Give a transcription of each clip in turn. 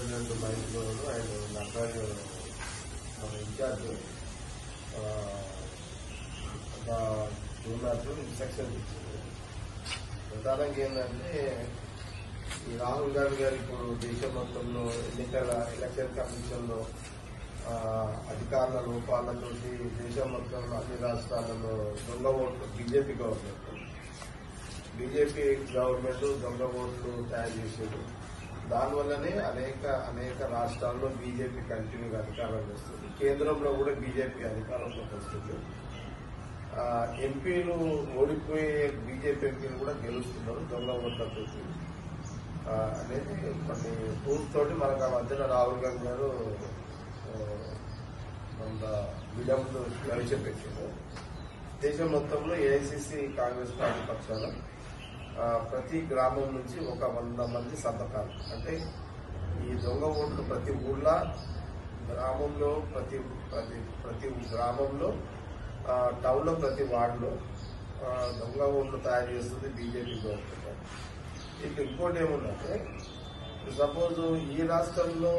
President Mahesh Goud and Nataraju మన incharge ఉన్నట్టు instruction ఇచ్చింది. ప్రధానంగా ఏంటంటే ఈ రాహుల్ గాంధీ గారు ఇప్పుడు దేశం మొత్తంలో ఎలక్షన్ కమిషన్లో అధికారుల రూపాలతో దేశం మొత్తంలో అన్ని రాష్ట్రాలలో దొంగ ఓట్లు బీజేపీ గవర్నమెంట్ దొంగ ఓట్లు తయారు చేసేది. దానివల్లనే అనేక రాష్ట్రాల్లో బీజేపీ కంటిన్యూగా అధికారంలోకి వస్తుంది. కేంద్రంలో కూడా బీజేపీ అధికారంలోకి వస్తుంది. ఎంపీలు ఓడిపోయే బీజేపీ ఎంపీలు కూడా గెలుస్తున్నారు దొంగ ఓట్లతో అనేది కొన్ని ప్రూఫ్ తోటి మనకు ఆ మధ్యన రాహుల్ గాంధీ గారు కొంత విడములు ప్రవేశపెట్టారు. దేశం మొత్తంలో ఏఐసిసి కాంగ్రెస్ పార్టీ పక్షాన ప్రతి గ్రామం నుంచి ఒక 100 మంది సంతకాలు, అంటే ఈ దొంగ ఓట్లు ప్రతి ఊళ్ళో గ్రామంలో ప్రతి గ్రామంలో టౌన్లో ప్రతి వార్డులో దొంగ ఓట్లు తయారు చేస్తుంది బీజేపీ గవర్నమెంట్. ఇక ఇంకోటి ఏముందంటే సపోజ్ ఈ రాష్ట్రంలో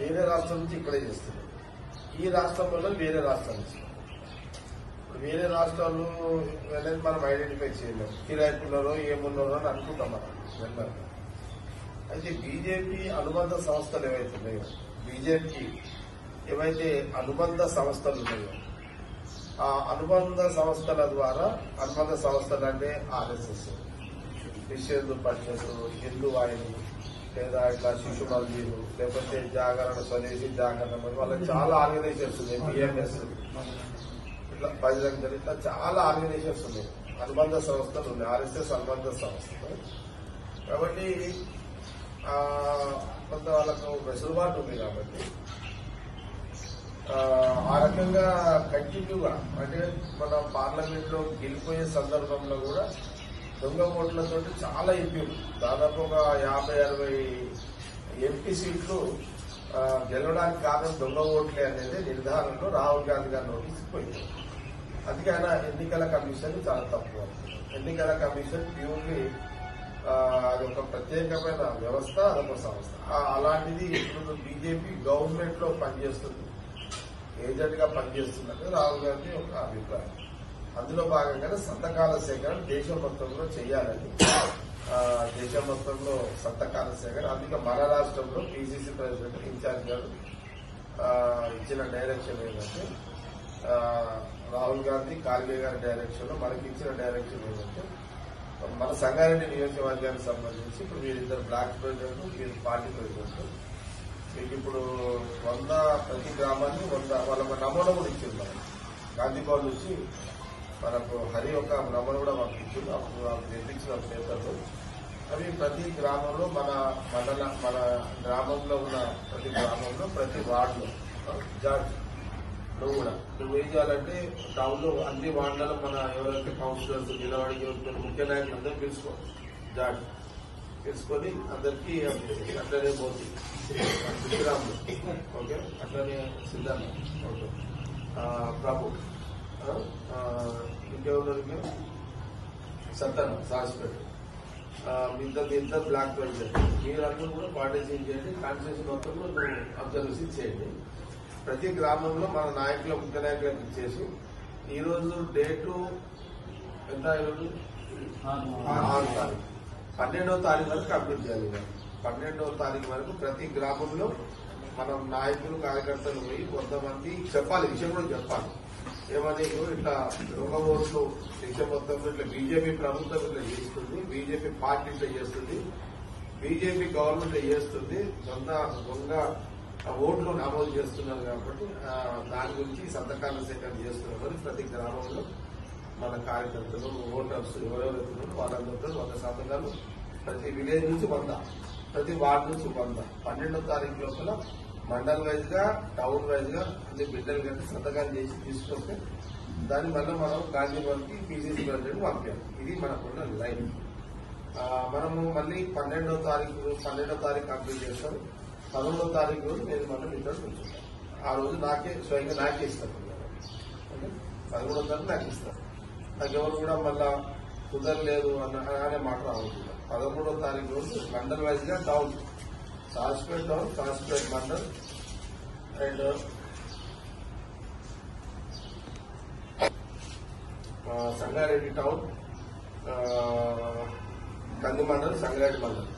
వేరే రాష్ట్రం నుంచి ఇక్కడే చేస్తుంది, ఈ రాష్ట్రంలో వేరే రాష్ట్రం నుంచి. ఇప్పుడు వేరే రాష్ట్రాలు అనేది మనం ఐడెంటిఫై చేయలేము, కిరాయికున్నారో ఏమున్నారో అని అనుకుంటాం మనం జనరల్గా. అయితే బీజేపీ అనుబంధ సంస్థలు ఏవైతే ఉన్నాయో, బీజేపీకి ఏవైతే అనుబంధ సంస్థలు ఉన్నాయో ఆ అనుబంధ సంస్థల ద్వారా, అనుబంధ సంస్థలు అంటే ఆర్ఎస్ఎస్, విశ్వ పరిషత్, హిందూ వాహిని, లేదా ఇట్లా శిశు మందిరు, లేకపోతే జాగరణ, స్వదేశీ జాగరణ, వాళ్ళకి చాలా ఆర్గనైజేషన్స్ ఉన్నాయి, బిఎంఎస్, ఇట్లా బజరంగ, ఇట్లా చాలా ఆర్గనైజేషన్స్ ఉన్నాయి, అనుబంధ సంస్థలు ఉన్నాయి, ఆర్ఎస్ఎస్ అనుబంధ సంస్థలు. కాబట్టి కొంత వాళ్ళకు వెసులుబాటు ఉంది. కాబట్టి ఆ రకంగా కంటిన్యూగా, అంటే మన పార్లమెంట్ లో గెలిపోయే సందర్భంలో కూడా దొంగ ఓట్లతో చాలా ఎంపీలు, దాదాపు ఒక 50-60 ఎంపీ సీట్లు గెలవడానికి కారణం దొంగ ఓట్లే అనేది నిర్ధారణలో రాహుల్ గాంధీ గారు నోటీస్ పోయింది. అందుకే ఆయన ఎన్నికల కమిషన్ చాలా తక్కువ. ఎన్నికల కమిషన్ ప్యూర్లీ అదొక ప్రత్యేకమైన వ్యవస్థ, అదొక సంస్థ. అలాంటిది ఇప్పుడు బీజేపీ గవర్నమెంట్ లో పనిచేస్తుంది, ఏజెంట్ గా పనిచేస్తున్నట్టు రాహుల్ గాంధీ ఒక అభిప్రాయం. అందులో భాగంగానే సంతకాల సేకరణ దేశం మొత్తంలో చేయాలని, దేశం మొత్తంలో సంతకాల సేకరణ. అందుకే మన రాష్ట్రంలో పిసిసి ప్రెసిడెంట్ ఇన్ఛార్జ్ గారు ఇచ్చిన డైరెక్షన్ ఏంటంటే, రాహుల్ గాంధీ, ఖార్గే గారి డైరెక్షన్ లో మనకి ఇచ్చిన డైరెక్షన్ ఏంటంటే, మన సంగారెడ్డి నియోజకవర్గానికి సంబంధించి ఇప్పుడు వీరిద్దరు బ్లాక్ ప్రెసిడెంట్, వీరి పార్టీ ప్రెసిడెంట్, మీకు ఇప్పుడు 100 ప్రతి గ్రామాన్ని 100 వాళ్ళ నమూనా కూడా ఇచ్చింది. మనం గాంధీ భవన్ నుంచి మనకు హరి ఒక నమూనా కూడా పంపించింది. అప్పుడు తెప్పించిన పేపర్లు అవి ప్రతి గ్రామంలో మన గ్రామంలో ఉన్న ప్రతి గ్రామంలో, ప్రతి వార్డులో జార్జ్ నువ్వేం చేయాలంటే టౌన్ లో అన్ని వార్డులలో మన ఎవరైతే కౌన్సిలర్స్, నిలబడి ముఖ్య నాయకులు అందరూ తెలుసుకొని అందరికీ అట్లనే పోతుంది. సిద్ధరాములు ఓకే, అట్లనే సిద్ధార్థ ఓకే, ప్రభు, ఇంకెవరు సత్తన్న, సాసిపేట, మీ ఇద్దరు బ్లాక్ ప్రెసిడెంట్, మీరందరూ కూడా పార్టిసిపేట్ చేయండి. కాన్స్టిట్యూషన్ మొత్తంలో అబ్జర్వేషన్ చేయండి. ప్రతి గ్రామంలో మన నాయకుల, ముఖ్య నాయకులకు ఇచ్చేసి ఈ రోజు డేటు ఎంత, ఈరోజు 6 తారీఖు, 12వ తారీఖు వరకు కంప్లీట్ చేయాలి. 12వ తారీఖు వరకు ప్రతి గ్రామంలో మనం నాయకులు, కార్యకర్తలు పోయి కొంతమంది చెప్పాలి, విషయం కూడా చెప్పాలి. ఏమని ఇట్లా దొంగ ఓట్లు దేశం మొత్తంలో ఇట్లా బీజేపీ ప్రభుత్వం ఇట్లా చేస్తుంది, బీజేపీ పార్టీ ఇట్లా చేస్తుంది, బీజేపీ గవర్నమెంట్ చేస్తుంది, దొంగ ఓట్లు నమోదు చేస్తున్నారు. కాబట్టి దాని గురించి సంతకాల సేకరణ చేస్తున్నారు. ప్రతి గ్రామంలో మన కార్యకర్తలు, ఓటర్స్ ఎవరెవరు వాళ్ళందరితో 100 సంతకాలు, ప్రతి విలేజ్ నుంచి 100, ప్రతి వార్డు నుంచి 100. 12వ తారీఖు లోపల మండల్ వైజ్ గా, టౌన్ వైజ్ గా అన్ని బిడ్డలు కట్టి సంతకాలు చేసి తీసుకొస్తే దాని వల్ల మనం గాంధీ భవన్కి పిసిసి ప్రెసిడెంట్ పంపాము. ఇది మనకున్న లైన్. మనము మళ్ళీ 12వ తారీఖు కంప్లీట్ చేస్తాం. 11వ తారీఖు రోజు నేను మనం ఇక్కడ కూర్చుంటాను. ఆ రోజు స్వయంగా నాకే ఇస్తాను. 13వ తారీఖు నాకు ఇస్తాను. నాకెవరు కూడా మళ్ళా కుదరలేదు అనే మాట రావట్లేదు. 13వ తారీఖు రోజు మండల్ వైజ్ గా town Saspet town, Saspet mandal and Sangareddy town, కంది మండల్, సంగారెడ్డి మండల్,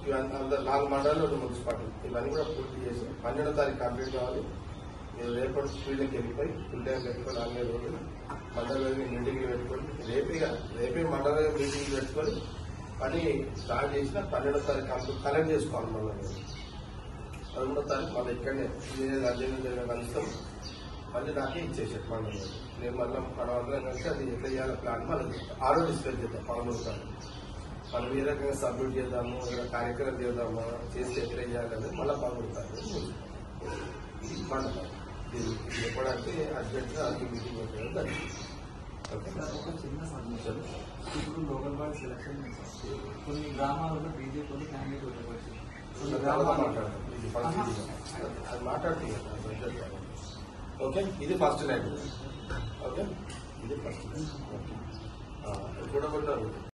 ఇవన్నీ 4 మండలాలు 2 మున్సిపాలిటీ. ఇవన్నీ కూడా పూర్తి చేసి 12వ తారీఖు కంప్లీట్ కావాలి. మీరు రేపటి ఫీల్డ్కి వెళ్ళిపోయి ఫుల్ టైం పెట్టుకొని 4 రోజులు మండల మీటింగ్లు పెట్టుకొని రేపే మండల మీటింగ్లు పెట్టుకొని పని స్టార్ట్ చేసిన 12వ తారీఖు కంప్లీట్ కలెక్ట్ చేసుకోవాలి. మళ్ళీ 13వ తారీఖు మళ్ళీ ఇక్కడనే అర్జెంట్ కలుస్తాం. మళ్ళీ నాకే ఇచ్చేసాడు మండలం. నేను మళ్ళీ మనమందరం కలిసి అది ఎట్లా చేయాలి ప్లాన్ మళ్ళీ ఆరో డిస్కస్ చేద్దాం. 13వ తారీఖు మనం ఏ రకంగా సబ్మిట్ చేద్దాము, ఏదైనా కార్యక్రమం చేద్దామా, చేస్తే ఎట్లా చేయాలనేది మళ్ళీ 13వ తారీఖు ఇది మండలం. ఇది చెప్పడానికి అర్జెంట్గా మీటింగ్ పెట్టడం. ఒక చిన్న సబ్మిషన్. ఇప్పుడు లోకల్ బాడీ సెలక్షన్ కొన్ని గ్రామాలలో బీజేపీ క్యాండిడేట్ ఉండవచ్చు. మాట్లాడుతున్నాను. ఓకే, ఇది ఫస్ట్ లైన్. ఓకే, ఇది ఫస్ట్ లైన్. ఓకే, చూడబడ్డారు.